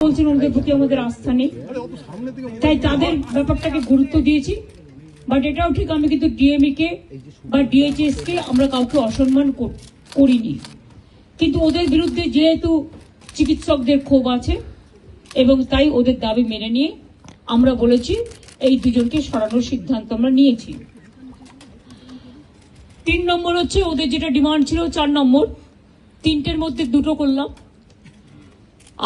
বলছেন ওদের প্রতি আমাদের আস্থা নেই, তাই তাদের ব্যাপারটাকে গুরুত্ব দিয়েছি। বাট এটাও ঠিক, আমি কিন্তু ডিএমই কে বা ডিএইচএস কে আমরা কাউকে অসম্মান করিনি, কিন্তু ওদের বিরুদ্ধে যেহেতু চিকিৎসকদের ক্ষোভ আছে এবং তাই ওদের দাবি মেনে নিয়ে আমরা বলেছি এই দুজনকে সরানোর সিদ্ধান্ত আমরা নিয়েছি। 3 নম্বর হচ্ছে ওদের যেটা ডিমান্ড ছিল 4 নম্বর, 3টের মধ্যে 2টো করলাম।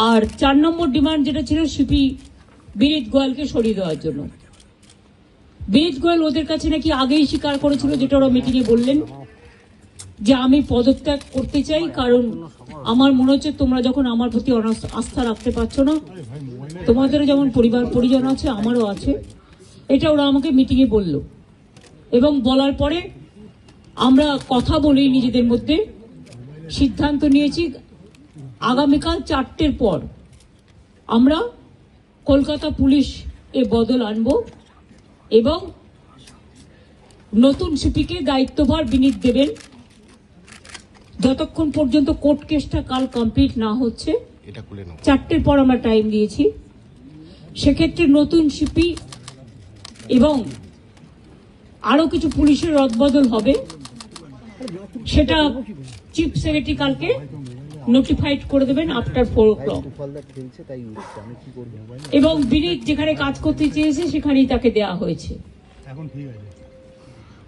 আর 4 নম্বর ডিমান্ড যেটা ছিল সিপি বিনীত গোয়েলকে সরিয়ে দেওয়ার জন্য। বিনীত গোয়েল ওদের কাছে নাকি আগেই স্বীকার করেছিল, যেটা ওরা মিটিংয়ে বললেন, যে আমি পদত্যাগ করতে চাই, কারণ আমার মনে হচ্ছে তোমরা যখন আমার প্রতি আস্থা রাখতে পারছো না, তোমাদেরও যেমন পরিবার পরিজন আছে আমারও আছে, এটা ওরা আমাকে মিটিংয়ে বলল। এবং বলার পরে আমরা কথা বলেই নিজেদের মধ্যে সিদ্ধান্ত নিয়েছি আগামীকাল 4টের পর আমরা কলকাতা পুলিশ এ বদল আনব এবং নতুন সিপিকে দায়িত্বভার বিনীত দেবেন যতক্ষণ পর্যন্ত কোর্ট কেসটা কাল কমপ্লিট না হচ্ছে। 4টের পর আমরা টাইম দিয়েছি। সেক্ষেত্রে নতুন সিপি এবং আরো কিছু পুলিশের রদবদল হবে, সেটা চিফ সেক্রেটারি কালকে নোটিফাইড করে দেবেন আফটার 4 o'clock। এবং বিনীত যেখানে কাজ করতে চেয়েছে সেখানেই তাকে দেয়া হয়েছে।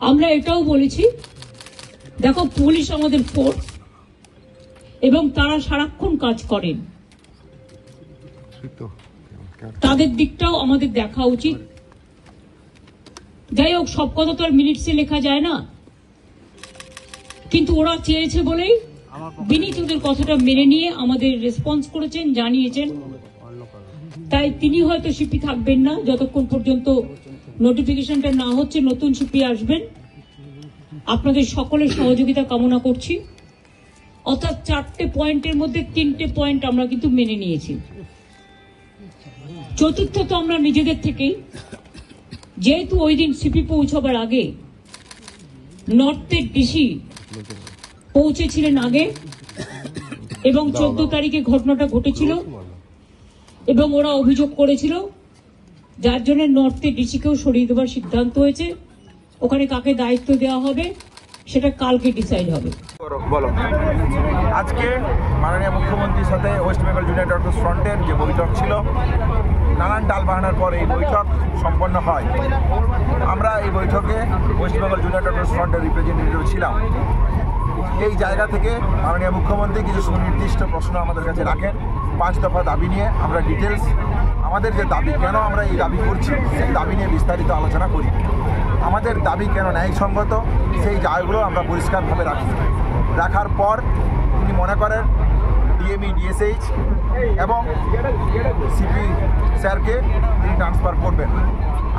আমরা এটাও বলেছি, দেখো পুলিশ আমাদের ফোর্স এবং তারা সারাক্ষণ কাজ করেন, তাদের দিকটাও আমাদের দেখা উচিত। যাই হোক, সব কথা তো আর মিনিটসে লেখা যায় না, কিন্তু ওরা চেয়েছে বলেই বিনীত ওদের কথাটা মেনে নিয়ে আমাদের রেসপন্স করেছেন, জানিয়েছেন। তাই তিনি হয়তো সিপি থাকবেন না যতক্ষণ পর্যন্ত নোটিফিকেশনটা না হচ্ছে, নতুন সিপি আসবেন। আপনাদের সকলের সহযোগিতা কামনা করছি। অর্থাৎ 4টে পয়েন্টের মধ্যে 3টে পয়েন্ট আমরা কিন্তু মেনে নিয়েছি। চতুর্থত আমরা নিজেদের থেকেই, যেহেতু ওই দিন সিপি পৌঁছাবার আগে নর্থের ডিসি পৌঁছেছিলেন আগে এবং 14 তারিখে ঘটনাটা ঘটেছিল এবং ওরা অভিযোগ করেছিল, যার জন্য নর্থের ডিসিকেও সরিয়ে দেওয়ার সিদ্ধান্ত হয়েছে। ওখানে কাকে দায়িত্ব দেওয়া হবে সেটা কালকে ডিসাইড হবে। বলো, আজকে মাননীয় মুখ্যমন্ত্রীর সাথে ওয়েস্ট বেঙ্গল জুনিয়র ডক্টরস ফ্রন্টের যে বৈঠক ছিল, নানান টালবাহানার পর এই বৈঠক সম্পন্ন হয়। আমরা এই বৈঠকে ওয়েস্ট বেঙ্গল জুনিয়র ডক্টরস ফ্রন্টের রিপ্রেজেন্টেটিভ ছিলাম। এই জায়গা থেকে মাননীয় মুখ্যমন্ত্রী কিছু সুনির্দিষ্ট প্রশ্ন আমাদের কাছে রাখেন। 5 দফা দাবি নিয়ে আমরা ডিটেলস, আমাদের যে দাবি, কেন আমরা এই দাবি করছি সেই দাবি নিয়ে বিস্তারিত আলোচনা করি। আমাদের দাবি কেন ন্যায়সঙ্গত সেই জায়গাগুলো আমরা পরিষ্কারভাবে রাখি। রাখার পর তিনি মনে করেন ডিএমই, ডিএসএইচ এবং সিপি স্যারকে তিনি ট্রান্সফার করবেন।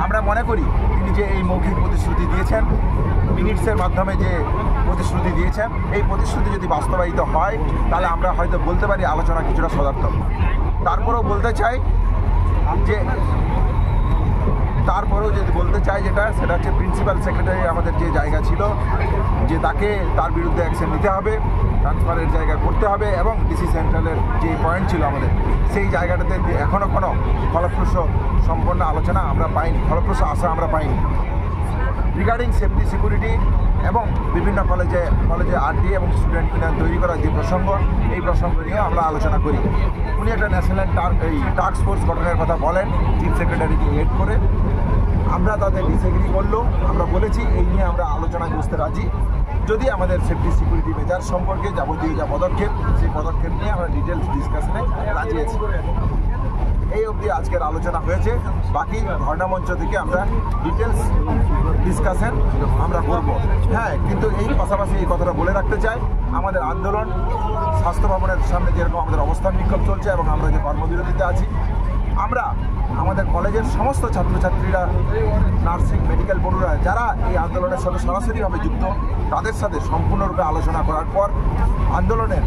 আমরা মনে করি তিনি যে এই মৌখিক প্রতিশ্রুতি দিয়েছেন, মিনিটসের মাধ্যমে যে প্রতিশ্রুতি দিয়েছেন, এই প্রতিশ্রুতি যদি বাস্তবায়িত হয় তাহলে আমরা হয়তো বলতে পারি আলোচনা কিছুটা সদার্থক। তারপরেও বলতে চাই যেটা সেটা হচ্ছে প্রিন্সিপাল সেক্রেটারি আমাদের যে জায়গা ছিল, যে তাকে তার বিরুদ্ধে অ্যাকশন নিতে হবে, ট্রান্সফারের জায়গা করতে হবে এবং ডিসি সেন্ট্রালের যে পয়েন্ট ছিল আমাদের, সেই জায়গাটাতে এখনও কোনো ফলপ্রসূ সম্পন্ন আলোচনা আমরা পাইনি, ফলপ্রসূ আশা আমরা পাইনি। রিগার্ডিং সেফটি সিকিউরিটি এবং বিভিন্ন কলেজে আরটি এবং স্টুডেন্ট ইউনিয়ন তৈরি করার যে প্রসঙ্গ, এই প্রসঙ্গ নিয়েও আমরা আলোচনা করি। উনি একটা ন্যাশনাল টাস্ক ফোর্স গঠনের কথা বলেন চিফ সেক্রেটারিকে হেড করে। আমরা তাদের ডিসএগ্রি করলেও আমরা বলেছি এই নিয়ে আমরা আলোচনায় বসতে রাজি, যদি আমাদের সেফটি সিকিউরিটি মেজার সম্পর্কে যাবতীয় যা পদক্ষেপ, সেই পদক্ষেপ নিয়ে আমরা ডিটেলস ডিসকাশনে রাজি আছি। এই অবধি আজকের আলোচনা হয়েছে। বাকি ঘটনামঞ্চ থেকে আমরা ডিটেলস ডিসকাশন আমরা করব। হ্যাঁ, কিন্তু এই পাশাপাশি এই কথাটা বলে রাখতে চাই, আমাদের আন্দোলন স্বাস্থ্য ভবনের সামনে যেরকম আমাদের অবস্থান বিক্ষোভ চলছে এবং আমরা যে কর্মবিরতিতে আছি, আমরা আমাদের কলেজের সমস্ত ছাত্রছাত্রীরা, নার্সিং, মেডিকেল পড়ুরা যারা এই আন্দোলনের সাথে সরাসরিভাবে যুক্ত, তাদের সাথে সম্পূর্ণরূপে আলোচনা করার পর আন্দোলনের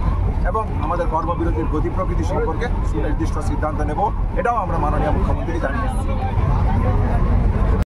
এবং আমাদের কর্মবিরতির গতি প্রকৃতি সম্পর্কে সুনির্দিষ্ট সিদ্ধান্ত নেব। এটাও আমরা মাননীয় মুখ্যমন্ত্রীকে জানিয়েছি।